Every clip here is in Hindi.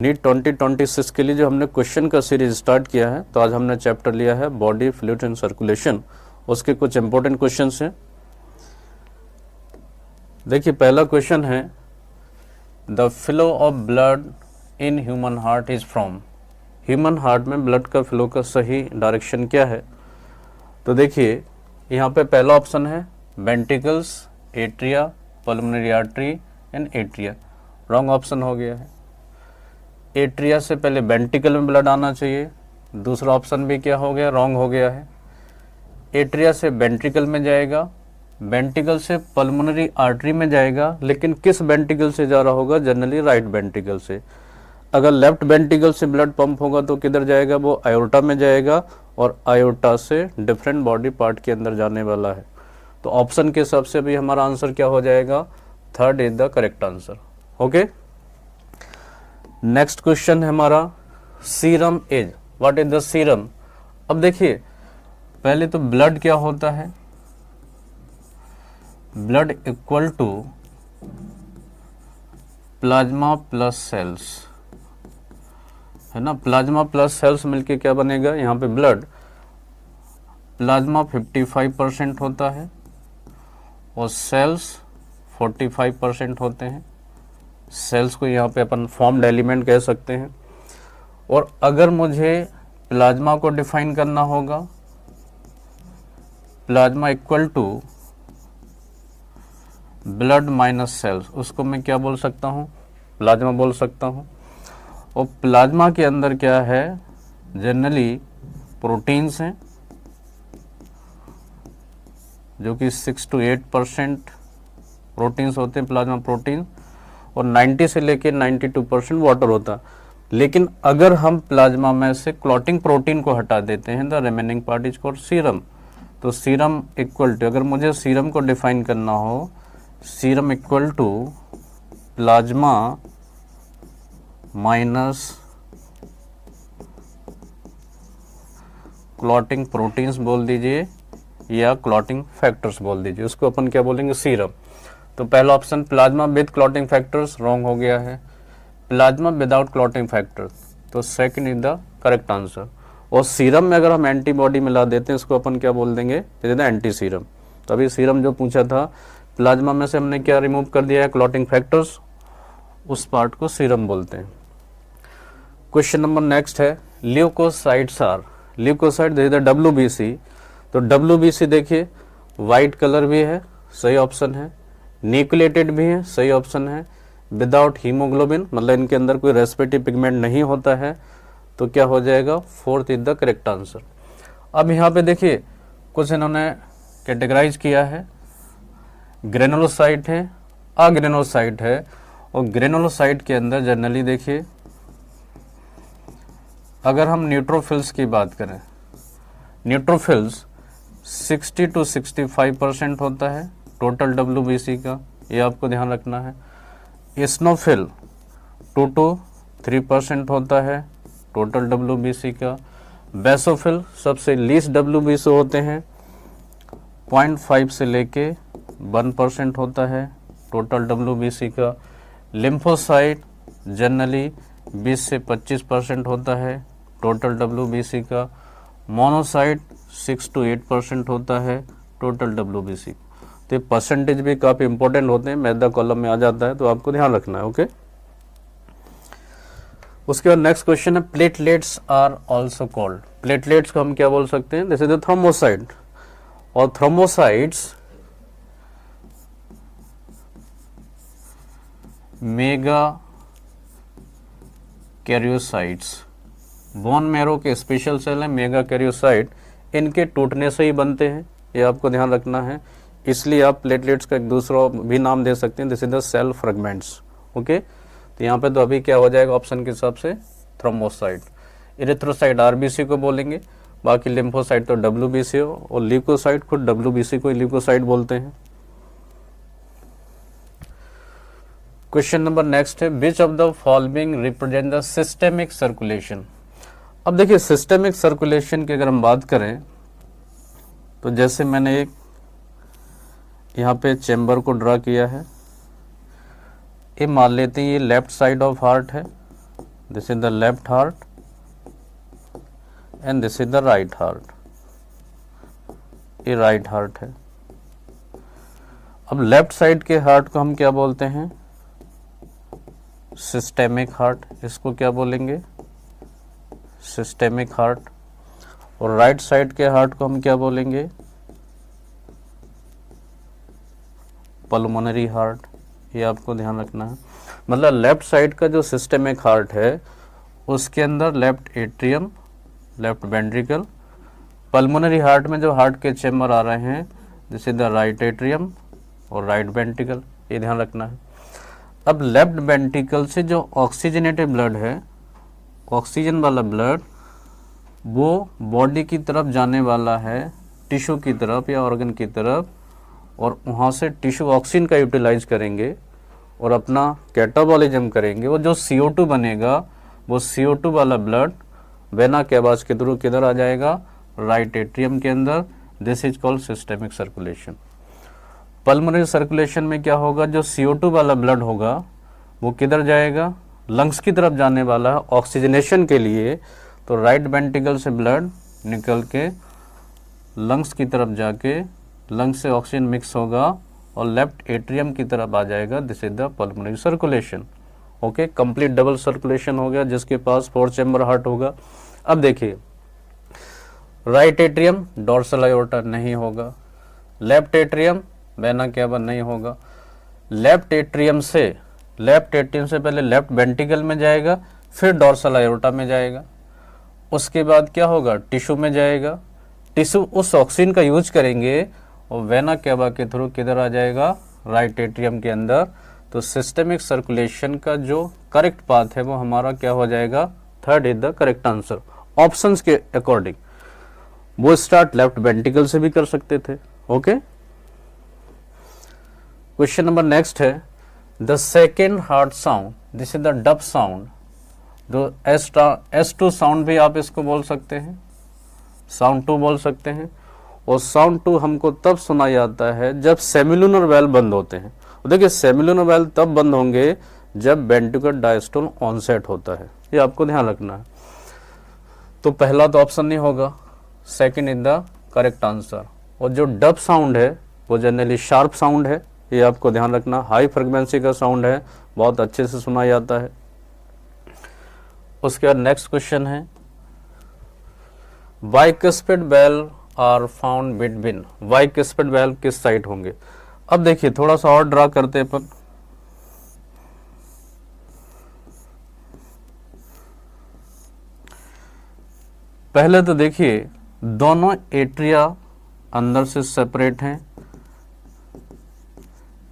नीट 2026 के लिए जो हमने क्वेश्चन का सीरीज स्टार्ट किया है, तो आज हमने चैप्टर लिया है बॉडी फ्लूइड एंड सर्कुलेशन। उसके कुछ इंपॉर्टेंट क्वेश्चंस हैं। देखिए, पहला क्वेश्चन है the flow of blood in human heart is from. Human heart में ब्लड का फ्लो का सही डायरेक्शन क्या है? तो देखिए, यहाँ पे पहला ऑप्शन है ventricles, atria, pulmonary artery and atria. Wrong option हो गया है। एट्रिया से पहले वेंट्रिकल में ब्लड आना चाहिए। दूसरा ऑप्शन भी क्या हो गया? रॉन्ग हो गया है। एट्रिया से वेंट्रिकल में जाएगा, वेंट्रिकल से पल्मोनरी आर्टरी में जाएगा, लेकिन किस वेंट्रिकल से जा रहा होगा? जनरली राइट वेंट्रिकल से। अगर लेफ्ट वेंट्रिकल से ब्लड पंप होगा तो किधर जाएगा? वो आयोर्टा में जाएगा, और आयोर्टा से डिफरेंट बॉडी पार्ट के अंदर जाने वाला है। तो ऑप्शन के हिसाब से भी हमारा आंसर क्या हो जाएगा? Third is the correct answer. Okay, next question है हमारा serum is. What is the serum? अब देखिए, पहले तो ब्लड क्या होता है? Blood equal to plasma plus cells, है ना। प्लाज्मा प्लस सेल्स मिलके क्या बनेगा? यहाँ पे ब्लड प्लाज्मा 55% होता है और सेल्स 45% होते हैं। सेल्स को यहाँ पे अपन फॉर्म्ड एलिमेंट कह सकते हैं। और अगर मुझे प्लाज्मा को डिफाइन करना होगा, plasma equal to blood minus cells, उसको मैं क्या बोल सकता हूँ? प्लाज्मा बोल सकता हूँ। और प्लाज्मा के अंदर क्या है? जनरली प्रोटीन्स हैं, जो कि 6 to 8% प्रोटीन्स होते हैं, प्लाज्मा प्रोटीन, और 90 से लेकर 92% वाटर होता है। लेकिन अगर हम प्लाज्मा में से क्लॉटिंग प्रोटीन को हटा देते हैं, the remaining part is called serum. तो सीरम इक्वल टू, अगर मुझे सीरम को डिफाइन करना हो, serum equal to plasma minus clotting proteins बोल दीजिए, या क्लॉटिंग फैक्टर्स बोल दीजिए, उसको अपन क्या बोलेंगे? सीरम। तो पहला option plasma with clotting factors wrong हो गया है। प्लाज्मा विदाउट क्लॉटिंग फैक्टर्स, तो second is the correct answer. और सीरम में अगर हम एंटीबॉडी मिला देते हैं, इसको अपन क्या बोल देंगे? It is the anti serum. तो अभी सीरम जो पूछा था, प्लाज्मा में से हमने क्या रिमूव कर दिया है? क्लॉटिंग फैक्टर्स, उस पार्ट को सीरम बोलते हैं। क्वेश्चन नंबर नेक्स्ट है leukocytes are. Leukocyte they the WBC। तो WBC देखिए, वाइट कलर भी है, सही ऑप्शन है। न्यूक्लिएटेड भी है, सही ऑप्शन है। विदाउट हीमोग्लोबिन, मतलब इनके अंदर कोई रेस्पिरेटरी पिगमेंट नहीं होता है, तो क्या हो जाएगा? Fourth is the correct answer. अब यहाँ पे देखिए, कुछ इन्होंने कैटेगराइज किया है। ग्रेनुलोसाइट है, अग्रेनुलोसाइट है। और ग्रेनुलोसाइट के अंदर जनरली देखिए, अगर हम न्यूट्रोफिल्स की बात करें, न्यूट्रोफिल्स 60 to 65% होता है टोटल WBC का, ये आपको ध्यान रखना है। इस्नोफिल 2 to 3% होता है टोटल WBC का। बेसोफिल सबसे लीस्ट WBC होते हैं, 0.5 से लेके 1% होता है टोटल WBC का। लिम्फोसाइट जनरली 20 से 25% होता है टोटल WBC का। मोनोसाइट 6 to 8% होता है टोटल WBC। तो ये परसेंटेज भी काफ़ी इंपॉर्टेंट होते हैं, मैदा कॉलम में आ जाता है, तो आपको ध्यान रखना है। ओके, उसके बाद नेक्स्ट क्वेश्चन है platelets are also called. Platelets को हम क्या बोल सकते हैं? जैसे द थ्रोम्बोसाइट। और thrombocytes megakaryocytes, bone marrow के स्पेशल सेल हैं मेगा कैरियोसाइट, इनके टूटने से ही बनते हैं, ये आपको ध्यान रखना है। इसलिए आप प्लेटलेट्स का एक दूसरा भी नाम दे सकते हैं, this is the cell fragments. Okay, तो यहाँ पे तो अभी क्या हो जाएगा ऑप्शन के हिसाब से? थ्रोम्बोसाइट। इरिथ्रोसाइट RBC को बोलेंगे, बाकी लिम्फोसाइट तो WBC हो, और ल्यूकोसाइट खुद WBC को ल्यूकोसाइट बोलते हैं। क्वेश्चन नंबर नेक्स्ट है विच of the following represent the systemic circulation. अब देखिए, सिस्टेमिक सर्कुलेशन की अगर हम बात करें, तो जैसे मैंने एक यहाँ पे चेम्बर को ड्रा किया है, ये मान लेते हैं ये लेफ्ट साइड ऑफ हार्ट है this is the left heart and this is the right heart, ये राइट हार्ट है। अब लेफ्ट साइड के हार्ट को हम क्या बोलते हैं, सिस्टेमिक हार्ट, इसको क्या बोलेंगे, सिस्टेमिक हार्ट। और राइट साइड के हार्ट को हम क्या बोलेंगे, पल्मोनरी हार्ट। ये आपको ध्यान रखना है। मतलब लेफ्ट साइड का जो सिस्टेमिक हार्ट है उसके अंदर left atrium, left ventricle, pulmonary heart में जो हार्ट के चेम्बर आ रहे हैं this is the right atrium और राइट वेंट्रिकल, ये ध्यान रखना है। अब लेफ्ट वेंट्रिकल से जो ऑक्सीजनेटेड ब्लड है, ऑक्सीजन वाला ब्लड, वो बॉडी की तरफ जाने वाला है, टिश्यू की तरफ या ऑर्गन की तरफ, और वहाँ से टिश्यू ऑक्सीजन का यूटिलाइज करेंगे और अपना कैटाबॉलिज्म करेंगे। वो जो CO2 बनेगा वो CO2 वाला ब्लड वेना कैवास के थ्रू किधर आ जाएगा, राइट एट्रियम के अंदर। This is called systemic circulation. Pulmonary circulation में क्या होगा, जो CO2 वाला ब्लड होगा वो किधर जाएगा, लंग्स की तरफ जाने वाला है ऑक्सीजनेशन के लिए। तो राइट वेंट्रिकल से ब्लड निकल के लंग्स की तरफ जाके लंग्स से ऑक्सीजन मिक्स होगा और लेफ्ट एट्रियम की तरफ आ जाएगा। This is the pulmonary circulation. Okay, complete double circulation हो गया जिसके पास 4 चैम्बर हार्ट होगा। अब देखिए, राइट एट्रियम डोर्सल आयोर्टा नहीं होगा, लेफ्ट एट्रियम वेना कैवा नहीं होगा। लेफ्ट एट्रियम से पहले लेफ्ट वेंट्रिकल में जाएगा, फिर डोर्सल आयोर्टा में जाएगा, उसके बाद क्या होगा, टिश्यू में जाएगा। टिश्यू उस ऑक्सीजन का यूज करेंगे और वेना कैवा के थ्रू किधर आ जाएगा, राइट एट्रियम के अंदर। तो सिस्टेमिक सर्कुलेशन का जो करेक्ट पाथ है वो हमारा क्या हो जाएगा, third is the correct answer. Options के अकॉर्डिंग वो स्टार्ट लेफ्ट वेंट्रिकल से भी कर सकते थे। ओके, क्वेश्चन नंबर नेक्स्ट है, the second heart sound, this is the dub sound. जो S2 साउंड भी आप इसको बोल सकते हैं, साउंड 2 बोल सकते हैं। और साउंड 2 हमको तब सुनाई आता है जब सेमिलुनर वेल्व बंद होते हैं। देखिए, सेमिलुनर वेल्व तब बंद होंगे जब वेंट्रिकुलर डायस्टोल ऑनसेट होता है, ये आपको ध्यान रखना है। तो पहला तो ऑप्शन नहीं होगा, second is the correct answer. और जो डब साउंड है वो जनरली शार्प साउंड है, ये आपको ध्यान रखना। हाई फ्रीक्वेंसी का साउंड है, बहुत अच्छे से सुना जाता है। उसके बाद नेक्स्ट क्वेश्चन है, bicuspid valve are found between, bicuspid valve किस साइड होंगे। अब देखिए, थोड़ा सा और ड्रा करते हैं अपन। पहले तो देखिए, दोनों एट्रिया अंदर से सेपरेट हैं,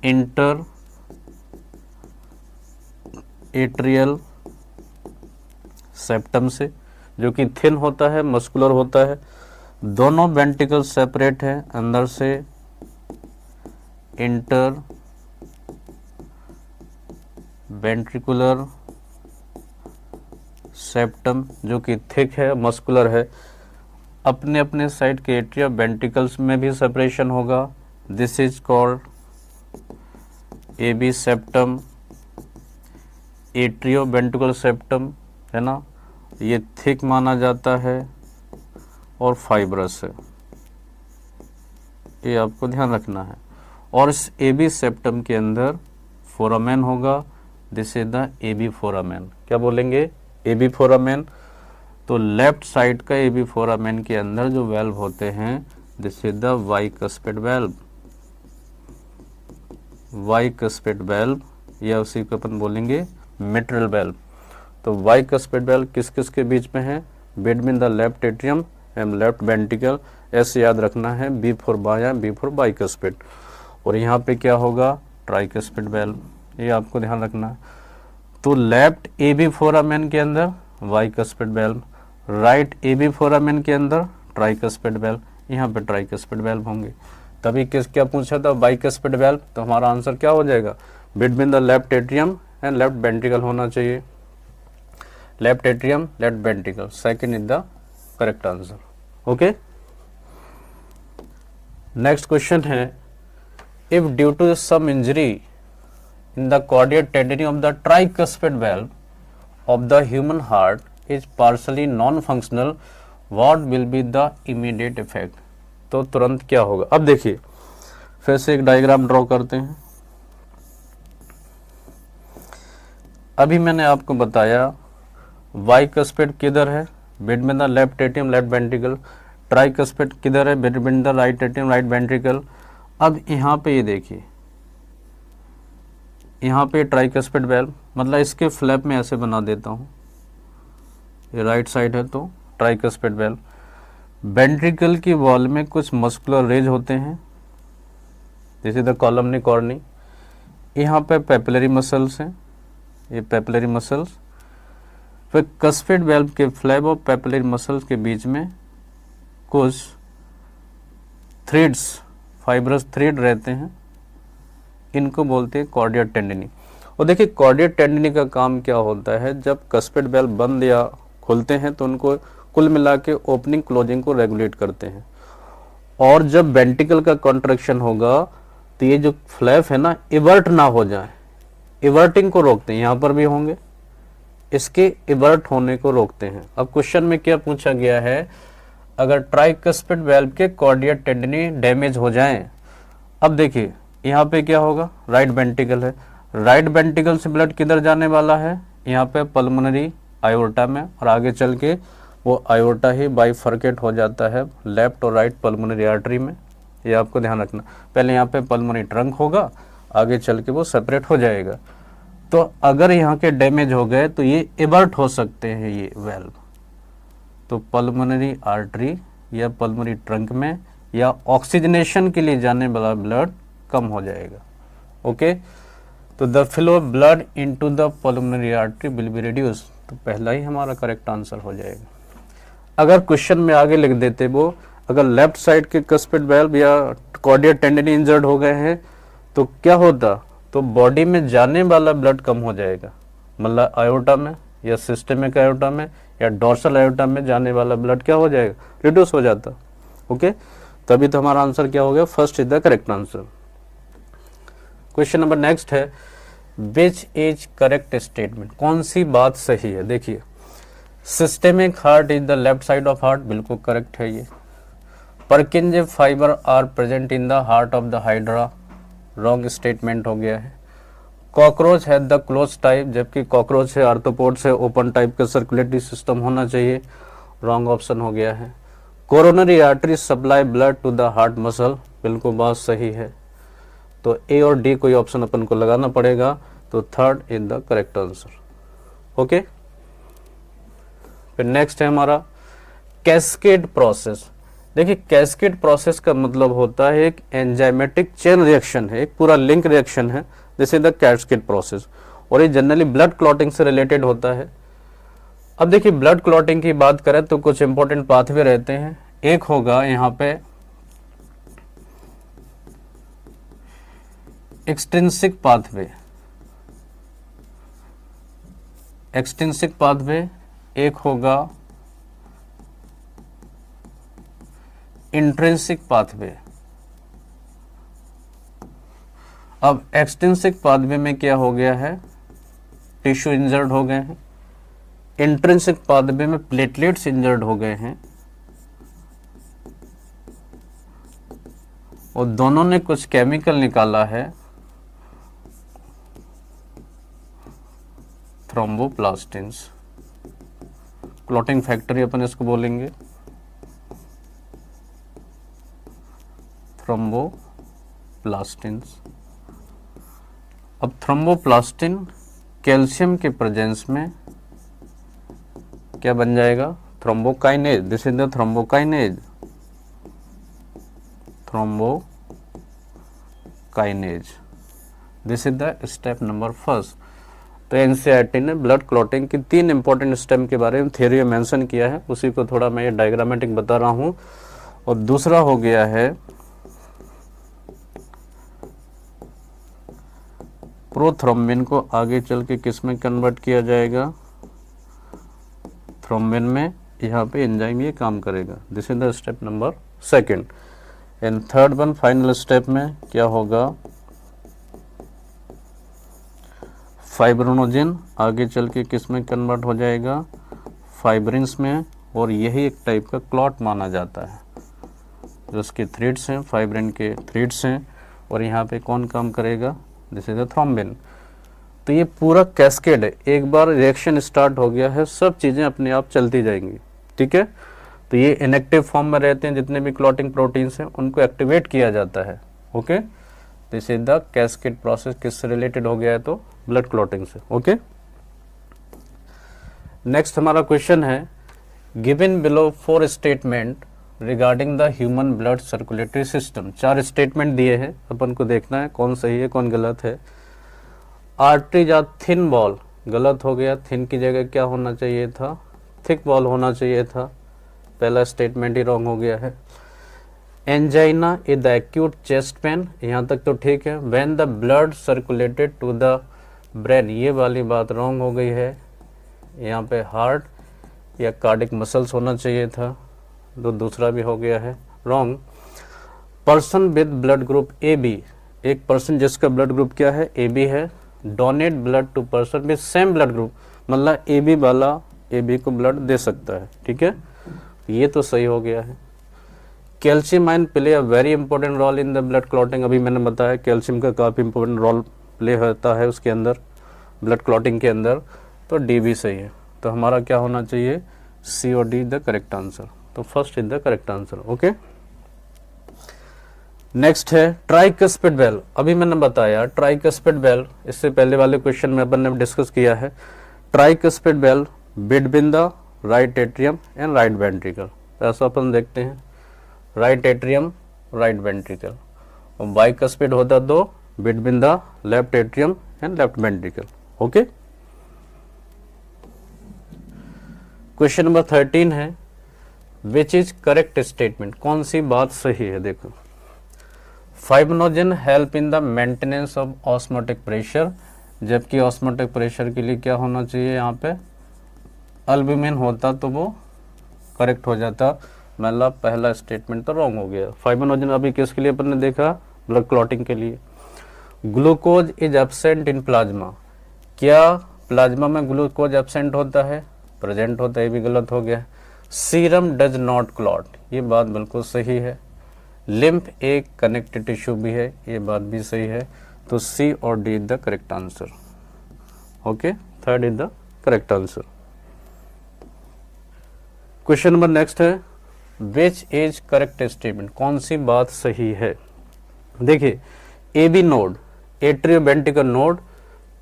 इंटर एट्रियल सेप्टम से, जो कि थिन होता है, मस्कुलर होता है। दोनों वेंट्रिकल सेपरेट है अंदर से, इंटर वेंट्रिकुलर सेप्टम जो कि थिक है, मस्कुलर है। अपने अपने साइड के एट्रिया वेंट्रिकल्स में भी सेपरेशन होगा। This is called AB septum, atrio ventricular septum है ना, ये थिक माना जाता है और फाइब्रस है, ये आपको ध्यान रखना है। और इस AB सेप्टम के अंदर फोरामेन होगा। This is the AB foramen. क्या बोलेंगे, AB फोरामेन। तो लेफ्ट साइड का AB फोरामेन के अंदर जो वेल्व होते हैं this is the bicuspid valve, bicuspid valve, या उसी को अपन बोलेंगे मिट्रल वेल्व। तो बाइकस्पिड वेल्व किस किस के बीच में है, between the left atrium and left ventricle. ऐसे याद रखना है, B फॉर बाया, B फॉर बाइकस्पिड। और यहाँ पे क्या होगा, ट्राइकस्पिड वेल्व, ये आपको ध्यान रखना है। तो लेफ्ट AB फोरामेन के अंदर bicuspid valve, right AB foramen के अंदर ट्राइकस्पिड वेल्व, यहाँ पे ट्राइकस्पिड वेल्व होंगे। तभी किस क्या पूछा था, बाइकस्पिड वेल्व। तो हमारा आंसर क्या हो जाएगा, between the left atrium and left ventricle होना चाहिए। Left atrium, left ventricle, second is the correct answer. Okay, next question है, if due to some injury in the caudate tendon of the tricuspid valve, of the human heart is partially non-functional, what will be the immediate effect? तो तुरंत क्या होगा? अब देखिए फिर से एक डायग्राम ड्रॉ करते हैं। अभी मैंने आपको बताया बाइकस्पेड किधर है? Between the left atrium left ventricle. Tricuspid किधर है? Between the right atrium right ventricle. अब यहाँ पे ये देखिए, यहाँ पे ट्राइकस्पेड वेल्व, मतलब इसके फ्लैप में ऐसे बना देता हूँ, ये राइट साइड है तो ट्राइकस्पेड वेल्व। वेंट्रिकल की वॉल में कुछ मस्कुलर रेज होते हैं, जैसे द कॉलमनी कॉर्नी। यहाँ पे पेपिलरी मसल्स हैं, ये पेपिलरी मसल्स। फिर कस्पेड वेल्व के फ्लैप और पेपिलरी मसल्स के बीच में कुछ थ्रेड्स, फाइब्रस थ्रेड रहते हैं, इनको बोलते हैं कॉर्डियल टेंडिनी। और देखिए कॉर्डियल टेंडिनी का काम क्या होता है, जब कस्पेड वेल्व बंद या खुलते हैं तो उनको कुल मिला के ओपनिंग क्लोजिंग को रेगुलेट करते हैं। और जब वेंट्रिकल का कॉन्ट्रैक्शन होगा तो ये जो फ्लैप है ना, इवर्ट ना हो जाए, इवर्टिंग को रोकते हैं। यहाँ पर भी होंगे, इसके इवर्ट होने को रोकते हैं। अब क्वेश्चन में क्या पूछा गया है, अगर ट्राइकस्पेड वेल्व के कॉर्डियल टेंडिनी डैमेज हो जाएं, अब देखिए यहाँ पे क्या होगा, राइट वेंट्रिकल है, राइट वेंट्रिकल से ब्लड किधर जाने वाला है, यहाँ पे पल्मोनरी आयोर्टा में, और आगे चल के वो आयोर्टा ही बाइफर्केट हो जाता है लेफ्ट और राइट पल्मोनरी आर्टरी में। ये आपको ध्यान रखना, पहले यहाँ पे पल्मोनरी ट्रंक होगा, आगे चल के वो सेपरेट हो जाएगा। तो अगर यहाँ के डैमेज हो गए तो ये इवर्ट हो सकते हैं ये वेल्व, तो पल्मोनरी आर्टरी या पल्मोनरी ट्रंक में या ऑक्सीजनेशन के लिए जाने वाला ब्लड कम हो जाएगा। ओके, तो the flow of blood into the pulmonary artery will be reduce, तो पहला ही हमारा करेक्ट आंसर हो जाएगा। अगर क्वेश्चन में आगे लिख देते वो, अगर लेफ्ट साइड के कस्पेड वेल्व या कॉर्डियल टेंडिनी इंजर्ड हो गए हैं तो क्या होता, तो बॉडी में जाने वाला ब्लड कम हो जाएगा, मतलब आयोर्टा में या सिस्टेमिक आयोर्टा में या डॉर्सल आयोर्टा में जाने वाला ब्लड क्या हो जाएगा, रिड्यूस हो जाता। ओके, तभी तो हमारा आंसर क्या हो गया, first is the correct answer. Question number next है, विच इज करेक्ट स्टेटमेंट, कौन सी बात सही है? देखिए systemic heart is the left side of heart, बिल्कुल करेक्ट है ये। Purkinje fibre are present in the heart of the hydra, wrong statement हो गया है। कॉकरोच है द क्लोज टाइप, जबकि कॉकरोच है आर्थ्रोपोड से ओपन टाइप का सर्कुलेटरी सिस्टम होना चाहिए, रॉन्ग ऑप्शन हो गया है। Coronary artery supply blood to the heart muscle, बिल्कुल बात सही है। तो ए और डी कोई ऑप्शन अपन को लगाना पड़ेगा, तो third is the correct answer. Okay, फिर नेक्स्ट है हमारा कैस्केड प्रोसेस। देखिए कैस्केड प्रोसेस का मतलब होता है एक एंजाइमेटिक चेन रिएक्शन है, एक पूरा लिंक रिएक्शन है, this is the cascade process, और ये जनरली ब्लड क्लॉटिंग से रिलेटेड होता है। अब देखिए ब्लड क्लॉटिंग की बात करें तो कुछ इंपॉर्टेंट पाथवे रहते हैं। एक होगा यहाँ पे एक्सट्रिंसिक पाथवे, एक्सट्रिंसिक पाथवे, एक होगा इंट्रिंसिक पाथवे। अब एक्सट्रिंसिक पाथवे में क्या हो गया है, टिश्यू इंजर्ड हो गए हैं। इंट्रिंसिक पाथवे में प्लेटलेट्स इंजर्ड हो गए हैं, और दोनों ने कुछ केमिकल निकाला है, थ्रोम्बोप्लास्टिन्स, क्लॉटिंग फैक्टर अपन इसको बोलेंगे, थ्रोम्बोप्लास्टिन्स। अब थ्रोम्बोप्लास्टिन कैल्शियम के प्रेजेंस में क्या बन जाएगा, thrombokinase, this is the thrombokinase, thrombokinase, this is the step number first. तो एनसीईआरटी ने ब्लड क्लॉटिंग की 3 इंपॉर्टेंट स्टेप के बारे में थ्योरी में मेंशन किया है, उसी को थोड़ा मैं ये डायग्रामेटिक बता रहा हूँ। और दूसरा हो गया है प्रोथ्रोम्बिन को आगे चल के किस में कन्वर्ट किया जाएगा, थ्रोम्बिन में, यहाँ पे एंजाइम ये काम करेगा, this is the step number second. And third one final step में क्या होगा, फाइब्रोनोजिन आगे चल के किस में कन्वर्ट हो जाएगा, फाइब्रिन्स में, और यही एक टाइप का क्लॉट माना जाता है। जो उसके थ्रेड्स हैं, फाइब्रिन के थ्रेड्स हैं, और यहाँ पे कौन काम करेगा, दिस इज द थ्रोम्बिन। तो ये पूरा कैस्केड है, एक बार रिएक्शन स्टार्ट हो गया है सब चीज़ें अपने आप चलती जाएंगी, ठीक है। तो ये इनएक्टिव फॉर्म में रहते हैं, जितने भी क्लॉटिंग प्रोटीन्स हैं उनको एक्टिवेट किया जाता है, okay. This is the cascade process, किससे रिलेटेड हो गया है, तो ब्लड क्लॉटिंग से, ओके। नेक्स्ट हमारा क्वेश्चन है, given below 4 statement regarding the human blood circulatory system. 4 statement दिए हैं, अपन को देखना है कौन सही है कौन गलत है। आर्टरीज आर थिन बॉल, गलत हो गया, थिन की जगह क्या होना चाहिए था, थिक बॉल होना चाहिए था, पहला स्टेटमेंट ही रॉन्ग हो गया है। Angina is the acute chest pain, यहाँ तक तो ठीक है। When the blood circulated to the brain, ये वाली बात रॉन्ग हो गई है, यहाँ पे हार्ट या कार्डिक मसल्स होना चाहिए था, तो दूसरा भी हो गया है wrong. Person with blood group A B, एक पर्सन जिसका ब्लड ग्रुप क्या है, ए बी है, donate blood to person with same blood group, मतलब ए बी वाला ए बी को ब्लड दे सकता है, ठीक है, ये तो सही हो गया है। Calcium ion play a very important role in the blood clotting, अभी मैंने बताया कैल्शियम का काफ़ी इंपॉर्टेंट रोल प्ले होता है उसके अंदर, ब्लड क्लॉटिंग के अंदर, तो डी भी सही है। तो हमारा क्या होना चाहिए, सी और डी द करेक्ट आंसर, तो first is the correct answer, okay. Next है ट्राइकस्पिड वेल, अभी मैंने बताया ट्राइकस्पिड वेल, इससे पहले वाले क्वेश्चन में अपन ने डिस्कस किया है। Tricuspid well between the right atrium and right ventricle, ऐसा अपन देखते हैं, राइट एट्रियम राइट वेंट्रिकल, और बाइकस्पिड होता तो between the left atrium and left ventricle, okay. Question number 13 है, विच इज करेक्ट स्टेटमेंट, कौन सी बात सही है, देखो। Fibrinogen help in the maintenance of osmotic pressure, जबकि ऑस्मोटिक प्रेशर के लिए क्या होना चाहिए, यहाँ पे अल्बुमिन होता तो वो करेक्ट हो जाता, मतलब पहला स्टेटमेंट तो रॉन्ग हो गया। फाइब्रिनोजन अभी किसके लिए अपन ने देखा, ब्लड क्लॉटिंग के लिए। Glucose is absent in plasma, क्या प्लाज्मा में ग्लूकोज एब्सेंट होता है, प्रेजेंट होता है, ये भी गलत हो गया। सीरम डज नॉट क्लॉट, ये बात बिल्कुल सही है। लिम्फ एक कनेक्टिव टिश्यू भी है, ये बात भी सही है, तो सी और D is the correct answer, okay, third is the correct answer. Question number next है, विच इज करेक्ट स्टेटमेंट, कौन सी बात सही है। देखिए A B node, atrioventricular node,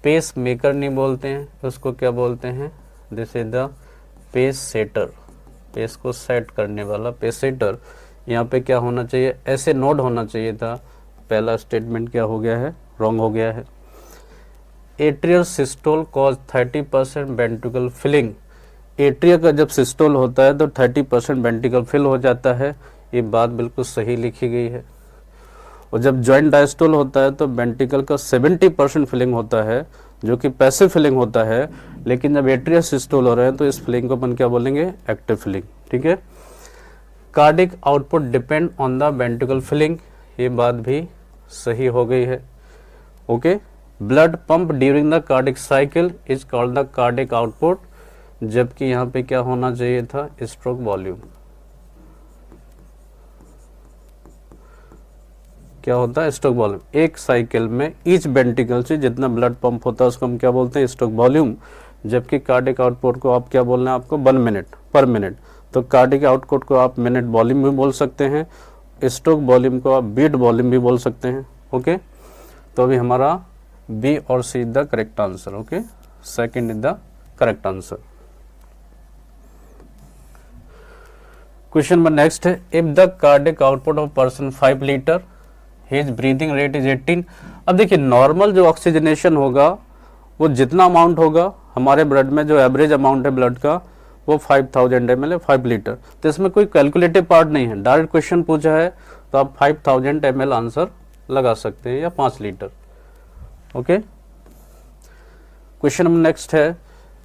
pacemaker नहीं बोलते हैं, उसको क्या बोलते हैं, this is the pacesetter, pace को सेट करने वाला पेस सेटर। यहाँ पे क्या होना चाहिए, ऐसे नोड होना चाहिए था, पहला स्टेटमेंट क्या हो गया है, रॉन्ग हो गया है। Atrial systole cause 30% ventricle filling, atria का जब सिस्टोल होता है तो 30% वेंट्रिकल फिल हो जाता है, ये बात बिल्कुल सही लिखी गई है। और जब जॉइंट डायस्टोल होता है तो वेंट्रिकल का 70% फिलिंग होता है, जो कि पैसिव फिलिंग होता है, लेकिन जब एट्रिया सिस्टोल हो रहे हैं तो इस फिलिंग को अपन क्या बोलेंगे, एक्टिव फिलिंग, ठीक है। Cardiac output depend on the ventricle filling, ये बात भी सही हो गई है, okay. Blood pump during the cardiac cycle is called the cardiac output, जबकि यहाँ पे क्या होना चाहिए था, स्ट्रोक वॉल्यूम, क्या होता है, स्ट्रोक वॉल्यूम। एक साइकिल में ईच वेंट्रिकल से जितना ब्लड पंप होता है उसको हम क्या बोलते हैं, स्ट्रोक वॉल्यूम, जबकि कार्डिक आउटपुट को आप क्या बोलना है आपको, 1 मिनट पर मिनट, तो कार्डिक आउटपुट को आप मिनट वॉल्यूम भी बोल सकते हैं, स्ट्रोक वॉल्यूम को आप बीट वॉल्यूम भी बोल सकते हैं, ओके। तो अभी हमारा बी और C is the correct answer, okay, second is the correct answer. Question number next है, if the cardiac output of person 5 litre, his breathing rate is 18। अब देखिए नॉर्मल जो ऑक्सीजनेशन होगा वो जितना अमाउंट होगा हमारे ब्लड में, जो एवरेज अमाउंट है ब्लड का वो 5000 ml है, 5 लीटर, तो इसमें कोई कैलकुलेटिव पार्ट नहीं है, डायरेक्ट क्वेश्चन पूछा है तो आप 5000 ml आंसर लगा सकते हैं, या 5 litre, okay. Question number next है,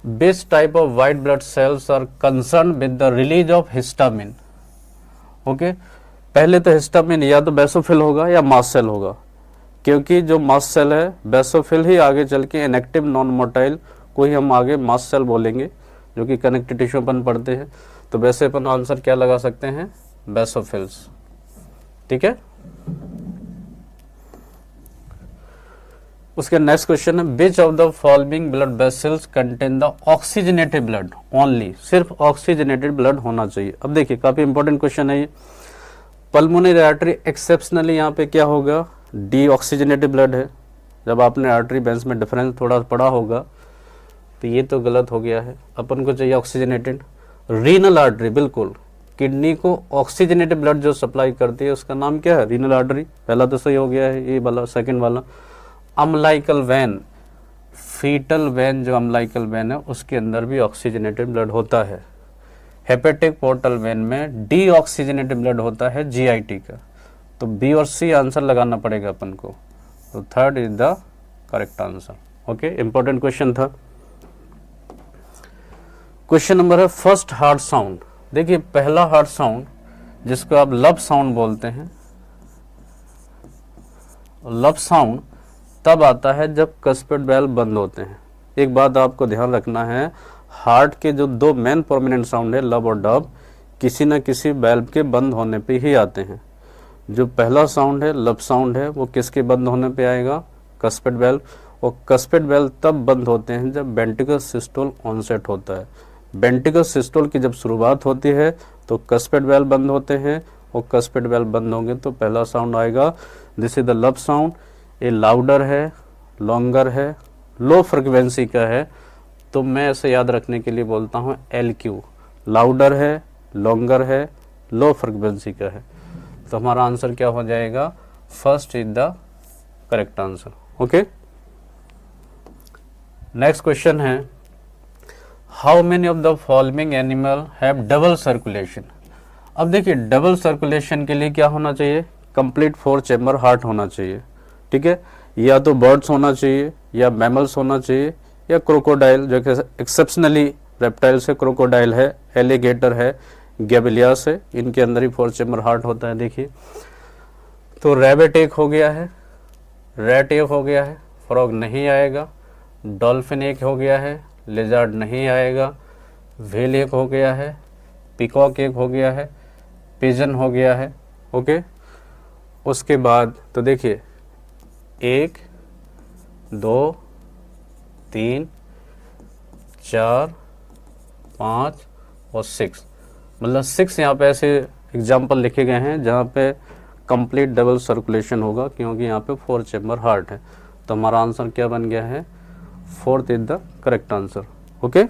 which type of white blood cells are concerned with the release of histamine, okay. पहले तो हिस्टामिन या तो बेसोफिल होगा या मास्ट सेल होगा, क्योंकि जो मास्ट सेल है बेसोफिल ही आगे चल के इनएक्टिव नॉन मोटाइल को ही हम आगे मास्ट सेल बोलेंगे, जो कि कनेक्टिव टिश्यू अपन पढ़ते हैं। तो वैसे अपन आंसर क्या लगा सकते हैं, बेसोफिल्स। ठीक है। उसके नेक्स्ट क्वेश्चन है विच of the following blood vessels contain the oxygenated blood only, सिर्फ ऑक्सीजनेटेड ब्लड होना चाहिए। अब देखिए काफी इंपॉर्टेंट क्वेश्चन है ये। पल्मोनरी आर्टरी एक्सेप्शनली यहाँ पे क्या होगा, डी ऑक्सीजनेटेड ब्लड है। जब आपने आर्टरी वेंस में डिफरेंस थोड़ा पढ़ा होगा तो ये तो गलत हो गया है, अपन को चाहिए ऑक्सीजनेटेड। रीनल आर्टरी, बिल्कुल किडनी को ऑक्सीजनेटेड ब्लड जो सप्लाई करती है उसका नाम क्या है, रीनल आर्टरी। पहला तो सही हो गया है ये वाला, सेकंड वाला। अम्लाइकल वेन, फीटल वेन जो अम्लाइकल वेन है उसके अंदर भी ऑक्सीजनेटेड ब्लड होता है। हेपेटिक पोर्टल वेन में डी ऑक्सीजनेटेड ब्लड होता है जीआईटी का। तो बी और सी आंसर लगाना पड़ेगा अपन को। तो third is the correct answer. Okay, important question था। क्वेश्चन नंबर है फर्स्ट हार्ट साउंड। देखिए पहला हार्ट साउंड जिसको आप लब साउंड बोलते हैं, लब साउंड तब आता है जब कस्पेट वेल्व बंद होते हैं। एक बात आपको ध्यान रखना है, हार्ट के जो दो मेन प्रोमिनेंट साउंड है लब और डब, किसी न किसी वेल्व के बंद होने पे ही आते हैं। जो पहला साउंड है लब साउंड है वो किसके बंद होने पे आएगा, कस्पेट वेल्व। और कस्पेट वेल्व तब बंद होते हैं जब वेंट्रिकल सिस्टोल ऑनसेट होता है। वेंट्रिकल सिस्टोल की जब शुरुआत होती है तो कस्पेट वेल्व बंद होते हैं, और कस्पेट वेल्व बंद होंगे तो पहला साउंड आएगा, दिस इज द लब साउंड। ये लाउडर है, लॉन्गर है, लो फ्रिक्वेंसी का है, तो मैं ऐसे याद रखने के लिए बोलता हूँ LQ। लाउडर है, लॉन्गर है, लो फ्रिक्वेंसी का है। तो हमारा आंसर क्या हो जाएगा, first is the correct answer. Okay, next question है how many of the following animal have double circulation. अब देखिए डबल सर्कुलेशन के लिए क्या होना चाहिए, कंप्लीट 4 चैम्बर हार्ट होना चाहिए। ठीक है, या तो बर्ड्स होना चाहिए, या मैमल्स होना चाहिए, या क्रोकोडाइल जो कि एक्सेप्शनली रेप्टाइल से क्रोकोडाइल है, एलिगेटर है, गैबिलियास है, इनके अंदर ही 4 चैम्बर हार्ट होता है। देखिए तो रैबिट एक हो गया है, रैट एक हो गया है, फ्रॉग नहीं आएगा, डॉल्फिन एक हो गया है, लिजार्ड नहीं आएगा, व्हेल एक हो गया है, पिकॉक एक हो गया है, पिजन हो गया है। ओके, उसके बाद तो देखिए 1 2 3 4 5 और 6, मतलब 6 यहाँ पे ऐसे एग्जाम्पल लिखे गए हैं जहाँ पे कंप्लीट डबल सर्कुलेशन होगा, क्योंकि यहाँ पे 4 चैम्बर हार्ट है। तो हमारा आंसर क्या बन गया है, fourth is the correct answer. Okay,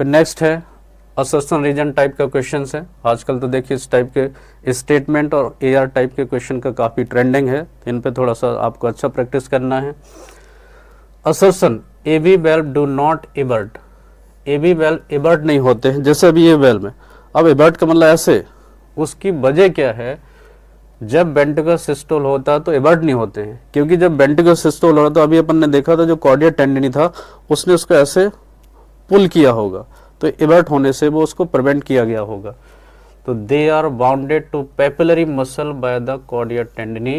फिर नेक्स्ट है असर्शन रीजन टाइप का क्वेश्चन है। आजकल तो देखिए इस टाइप के स्टेटमेंट और AR टाइप के क्वेश्चन का काफ़ी ट्रेंडिंग है, इन पे थोड़ा सा आपको अच्छा प्रैक्टिस करना है। Assertion AB valve do not evert, AB valve evert नहीं होते हैं, जैसे अभी ये वेल्व में, अब इबर्ट का मतलब ऐसे, उसकी वजह क्या है, जब वेंट्रिकल सिस्टोल होता है तो इबर्ट नहीं होते हैं, क्योंकि जब वेंट्रिकल सिस्टोल हो रहा था, अभी अपन ने देखा था जो कॉर्डिया टेंडिनी था उसने उसको ऐसे पुल किया होगा, तो इबर्ट होने से वो उसको प्रिवेंट किया गया होगा। तो they are bounded to papillary muscle by the chordae tendineae,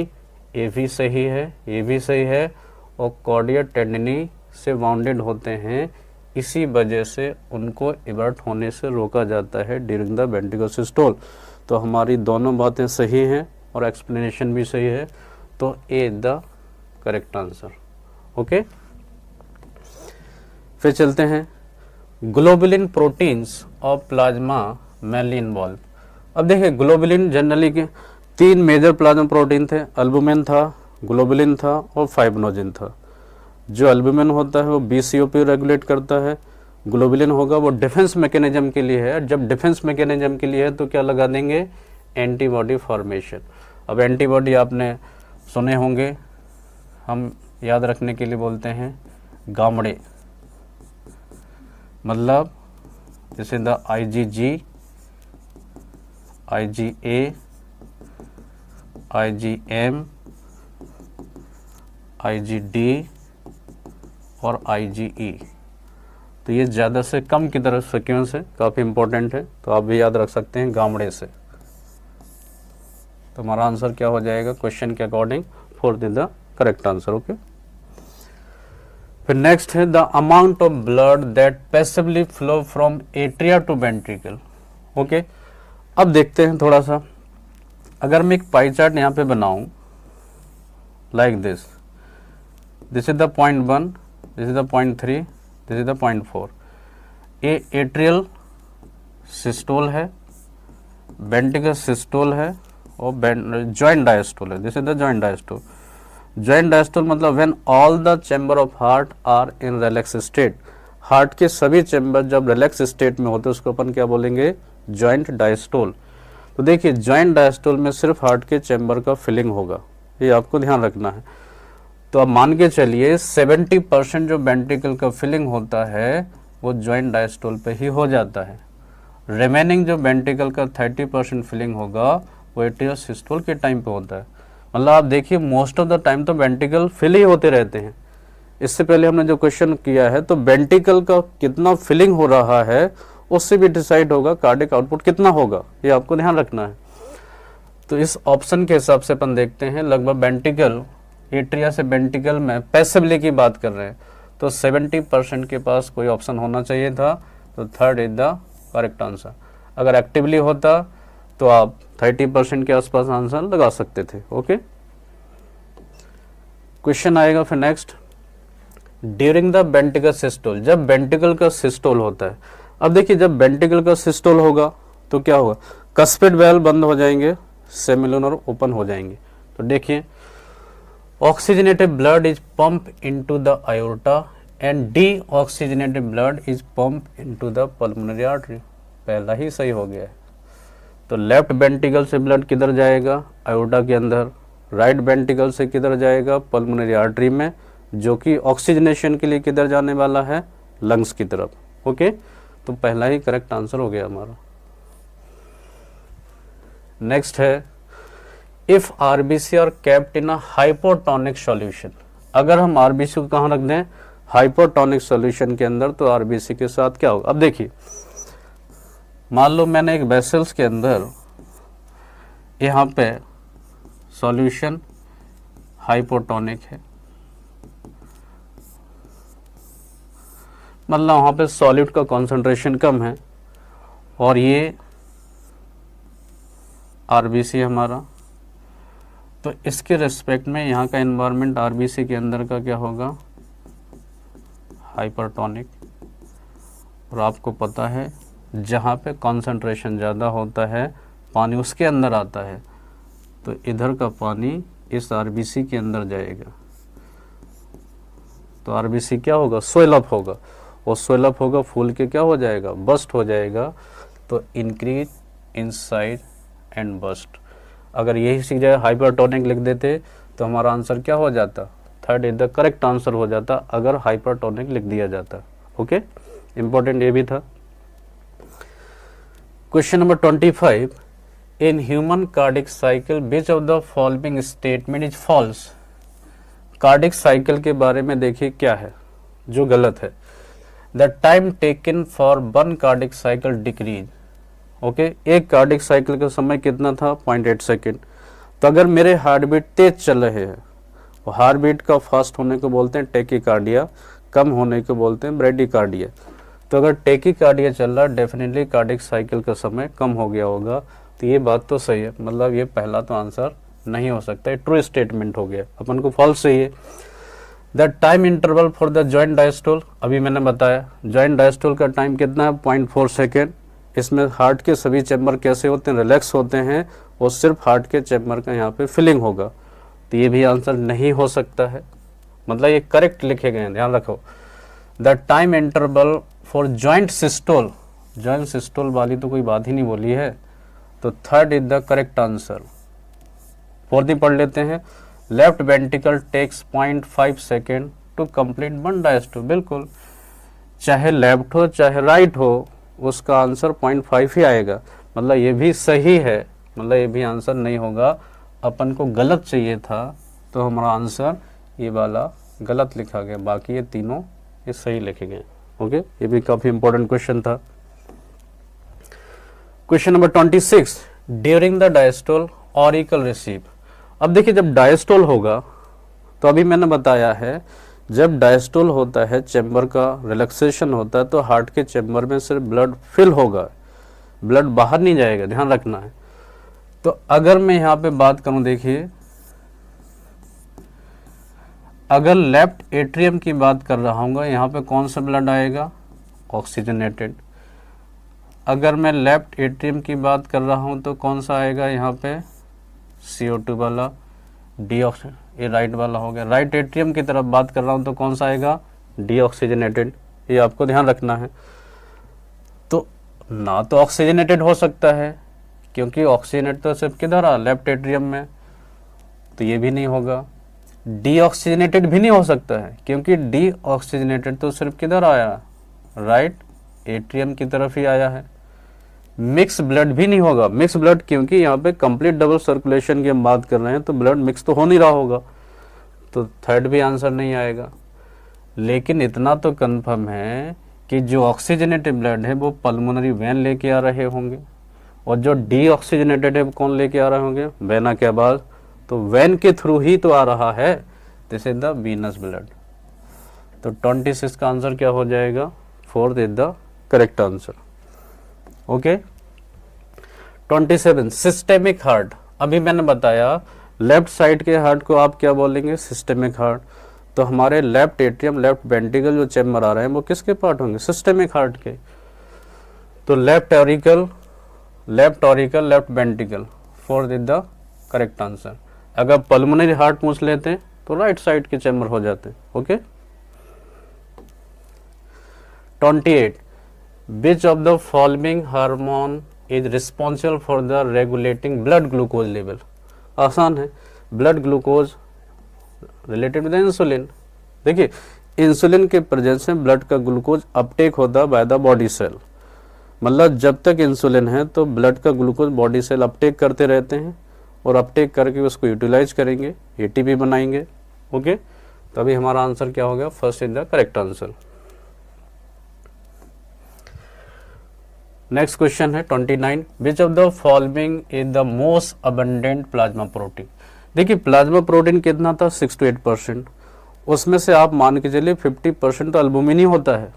ये भी सही है, ये भी सही है, और कॉर्डिया टेंडिनी से बाउंडेड होते हैं, इसी वजह से उनको इबर्ट होने से रोका जाता है ड्यूरिंग द वेंट्रिकल सिस्टोल। तो हमारी दोनों बातें सही हैं और एक्सप्लेनेशन भी सही है, तो ए द करेक्ट आंसर। ओके, फिर चलते हैं globulin proteins of plasma mainly involve. अब देखिए ग्लोबुलिन जनरली के 3 मेजर प्लाज्मा प्रोटीन थे, अल्बुमिन था, ग्लोबुलिन था और फाइब्रिनोजिन था। जो अल्बुमिन होता है वो BCOP रेगुलेट करता है, ग्लोबुलिन होगा वो डिफेंस मैकेनिज्म के लिए है। जब डिफेंस मैकेनिज्म के लिए है तो क्या लगा देंगे, एंटीबॉडी फॉर्मेशन। अब एंटीबॉडी आपने सुने होंगे, हम याद रखने के लिए बोलते हैं गामड़े, मतलब जैसे the IgG, IgA, IgM, IgD और IgE। तो ये ज़्यादा से कम की तरफ सीक्वेंस है, काफ़ी इंपॉर्टेंट है, तो आप भी याद रख सकते हैं गामड़े से। तो हमारा आंसर क्या हो जाएगा क्वेश्चन के according 4 is the correct answer. Okay, फिर नेक्स्ट है the amount of blood that passively flow from atria to ventricle. Okay, अब देखते हैं थोड़ा सा, अगर मैं एक पाई चार्ट यहाँ पे बनाऊं like this is the point 1, this is the point 3, this is the point 4। ये एट्रियल सिस्टोल है, वेंट्रिकल सिस्टोल है और जॉइंट डायस्टोल है। This is the joint diastole. Joint diastole मतलब when all the chamber of heart are in relax state, heart के सभी चैम्बर जब रिलैक्स स्टेट में होते हैं उसको अपन क्या बोलेंगे, जॉइंट डायस्टोल। तो देखिए जॉइंट डायस्टोल में सिर्फ हार्ट के चैम्बर का फिलिंग होगा, ये आपको ध्यान रखना है। तो अब मान के चलिए 70% जो वेंट्रिकल का फिलिंग होता है वो जॉइंट डायस्टोल पे ही हो जाता है। रिमेनिंग जो वेंट्रिकल का 30% फिलिंग होगा वो एट्रियल सिस्टोल के टाइम पे होता है। मतलब आप देखिए मोस्ट ऑफ द टाइम तो वेंट्रिकल फिल ही होते रहते हैं। इससे पहले हमने जो क्वेश्चन किया है तो वेंट्रिकल का कितना फिलिंग हो रहा है उससे भी डिसाइड होगा कार्डियक आउटपुट कितना होगा, ये आपको ध्यान रखना है। तो इस ऑप्शन के हिसाब से अपन देखते हैं लगभग वेंट्रिकल एट्रिया से वेंट्रिकल में पैसिवली की बात कर रहे हैं तो 70% के पास कोई ऑप्शन होना चाहिए था, तो third is the correct answer. अगर एक्टिवली होता तो आप 30% के आसपास आंसर लगा सकते थे। ओके, क्वेश्चन आएगा फिर next, during the ventricle systole, जब वेंट्रिकल का सिस्टोल होता है। अब देखिए जब वेंट्रिकल का सिस्टोल होगा तो क्या होगा, कस्पिड वेल बंद हो जाएंगे, सेमिलुनर ओपन हो जाएंगे। तो देखिए oxygenated blood is pump into the aorta and deoxygenated blood is pump into the pulmonary artery. पहला ही सही हो गया है। तो लेफ्ट वेंट्रिकल से ब्लड किधर जाएगा, आयोर्टा के अंदर। राइट वेंट्रिकल से किधर जाएगा, पल्मोनरी आर्टरी में, जो कि ऑक्सीजनेशन के लिए किधर जाने वाला है, लंग्स की तरफ। ओके, तो पहला ही करेक्ट आंसर हो गया हमारा। नेक्स्ट है if RBC are kept in a hypotonic solution. अगर हम आरबीसी को कहाँ रख दें, हाइपोटोनिक सॉल्यूशन के अंदर, तो आरबीसी के साथ क्या होगा। अब देखिए मान लो मैंने एक वेसल्स के अंदर यहाँ पे सॉल्यूशन हाइपोटोनिक है, मतलब वहाँ पे सॉलिड का कॉन्सेंट्रेशन कम है और ये आरबीसी हमारा, तो इसके रिस्पेक्ट में यहाँ का एनवायरनमेंट आरबीसी के अंदर का क्या होगा, हाइपरटोनिक। और आपको पता है जहाँ पे कॉन्सेंट्रेशन ज़्यादा होता है पानी उसके अंदर आता है, तो इधर का पानी इस आरबीसी के अंदर जाएगा, तो आरबीसी क्या होगा, स्वेल अप होगा, और स्वेल अप होगा फूल के क्या हो जाएगा, बस्ट हो जाएगा। तो increase in size and bast. अगर यही सीख जाए हाइपरटोनिक लिख देते तो हमारा आंसर क्या हो जाता, third is the correct answer हो जाता अगर हाइपरटोनिक लिख दिया जाता। ओके, इंपॉर्टेंट ये भी था। Question number 25, in human cardiac cycle which of the following statement is false. Cardiac cycle के बारे में देखिए क्या है जो गलत है। The time taken for one cardiac cycle decrease. Okay, एक कार्डिक साइकिल का समय कितना था, 0.8 सेकेंड। तो अगर मेरे हार्ट बीट तेज चल रहे हैं, वो हार्ट बीट का फास्ट होने को बोलते हैं टेकीकार्डिया, कम होने को बोलते हैं ब्रेडिकार्डिया। तो अगर टेकीकार्डिया चल रहा है डेफिनेटली कार्डिक साइकिल का समय कम हो गया होगा। तो ये बात तो सही है, मतलब ये पहला तो आंसर नहीं हो सकता, ये ट्रू स्टेटमेंट हो गया, अपन को फॉल्स चाहिए। The time interval for the joint diastole, अभी मैंने बताया जॉइंट डायस्टोल का टाइम कितना है, 0.4 सेकेंड। इसमें हार्ट के सभी चैम्बर कैसे होते हैं, रिलैक्स होते हैं, और सिर्फ हार्ट के चैम्बर का यहाँ पे फिलिंग होगा। तो ये भी आंसर नहीं हो सकता है, मतलब ये करेक्ट लिखे गए हैं, ध्यान रखो। The time interval for joint systole, joint systole वाली तो कोई बात ही नहीं बोली है, तो third is the correct answer. Fourth ही पढ़ लेते हैं, left ventricle takes 0.5 second to complete one diastole. बिल्कुल, चाहे लेफ्ट हो चाहे राइट हो, उसका आंसर 0.5 ही आएगा, मतलब ये भी सही है, मतलब ये भी आंसर नहीं होगा। अपन को गलत चाहिए था तो हमारा आंसर ये वाला गलत लिखा गया, बाकी ये तीनों ये सही लिखे गए। ओके, ये भी काफ़ी इंपॉर्टेंट क्वेश्चन था। Question number 26, during the diastole auricle receive. अब देखिए जब डायस्टोल होगा तो अभी मैंने बताया है जब डायस्टोल होता है, चैम्बर का रिलैक्सेशन होता है, तो हार्ट के चैम्बर में सिर्फ ब्लड फिल होगा, ब्लड बाहर नहीं जाएगा, ध्यान रखना है। तो अगर मैं यहाँ पे बात करूँ, देखिए अगर लेफ्ट एट्रियम की बात कर रहा हूँ यहाँ पे कौन सा ब्लड आएगा, ऑक्सीजनेटेड। अगर मैं लेफ्ट एट्रियम की बात कर रहा हूँ तो कौन सा आएगा यहाँ पे, CO2 वाला, डीऑक्सी, ये राइट वाला हो गया। राइट एट्रियम की तरफ बात कर रहा हूँ तो कौन सा आएगा, डीऑक्सीजनेटेड, ये आपको ध्यान रखना है। तो ना तो ऑक्सीजनेटेड हो सकता है क्योंकि ऑक्सीजनेट तो सिर्फ किधर आ, लेफ्ट एट्रियम में, तो ये भी नहीं होगा। डीऑक्सीजनेटेड भी नहीं हो सकता है क्योंकि डीऑक्सीजनेटेड तो सिर्फ किधर आया, राइट एट्रियम की तरफ ही आया है। मिक्स ब्लड भी नहीं होगा, मिक्स ब्लड क्योंकि यहाँ पे कंप्लीट डबल सर्कुलेशन की हम बात कर रहे हैं तो ब्लड मिक्स तो हो नहीं रहा होगा, तो थर्ड भी आंसर नहीं आएगा। लेकिन इतना तो कंफर्म है कि जो ऑक्सीजनेटेड ब्लड है वो पल्मोनरी वेन लेके आ रहे होंगे, और जो डीऑक्सीजनेटेड है वो कौन लेके आ रहे होंगे, वेना के बाद, तो वेन के थ्रू ही तो आ रहा है, this is the venous blood. तो 26 का आंसर क्या हो जाएगा, 4th is the correct answer. Okay 27 systemic heart. अभी मैंने बताया लेफ्ट साइड के हार्ट को आप क्या बोलेंगे, सिस्टेमिक हार्ट। तो हमारे लेफ्ट एट्रियम, लेफ्ट वेंट्रिकल जो चैम्बर आ रहे हैं वो किसके पार्ट होंगे, सिस्टेमिक हार्ट के। तो left auricle, left ventricle, 4th is the correct answer. अगर पल्मोनरी हार्ट पूछ लेते हैं तो राइट साइड के चैम्बर हो जाते हैं। Okay 28 which of the following hormone is responsible for the regulating blood glucose level. आसान है, blood glucose related with insulin. देखिए इंसुलिन के प्रेजेंस में ब्लड का ग्लूकोज अपटेक होता है बाय द बॉडी सेल, मतलब जब तक इंसुलिन है तो ब्लड का ग्लूकोज बॉडी सेल अपटेक करते रहते हैं और अपटेक करके उसको यूटिलाइज करेंगे, ATP बनाएंगे। ओके तो अभी हमारा आंसर क्या हो गया, 1st is the correct answer. Next question है 29 विच of the following is the most abundant plasma protein. देखिए प्लाज्मा प्रोटीन कितना था, 6 to 8%। उसमें से आप मान के चलिए 50% तो अल्बुमिन ही होता है,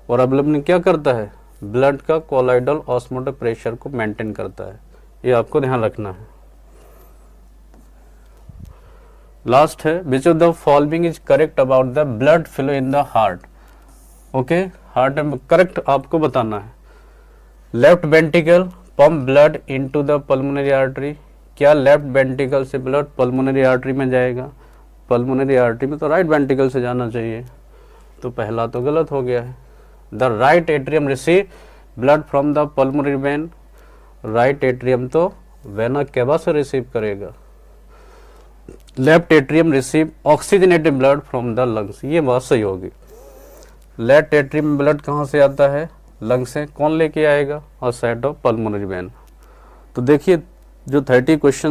और अल्बुमिन क्या करता है, ब्लड का कोलाइडल ऑस्मोटिक प्रेशर को मेंटेन करता है, ये आपको ध्यान रखना है। लास्ट है विच of the following is correct about the blood flow in the heart. Okay heart में करेक्ट आपको बताना है। Left ventricle pump blood into the pulmonary artery, क्या लेफ्ट वेंट्रिकल से ब्लड पल्मोनरी आर्टरी में जाएगा, पल्मोनरी आर्टरी में तो राइट वेंट्रिकल से जाना चाहिए, तो पहला तो गलत हो गया है। The right atrium receive blood from the pulmonary vein, right atrium तो वेना केवा से रिसीव करेगा। Left atrium receive oxygenated blood from the lungs, ये बात सही होगी। लेफ्ट एट्रियम ब्लड कहाँ से आता है, लंग से, कौन लेके आएगा, और साइड ऑफ पल्मोनरी वेन। तो देखिए जो 30 क्वेश्चन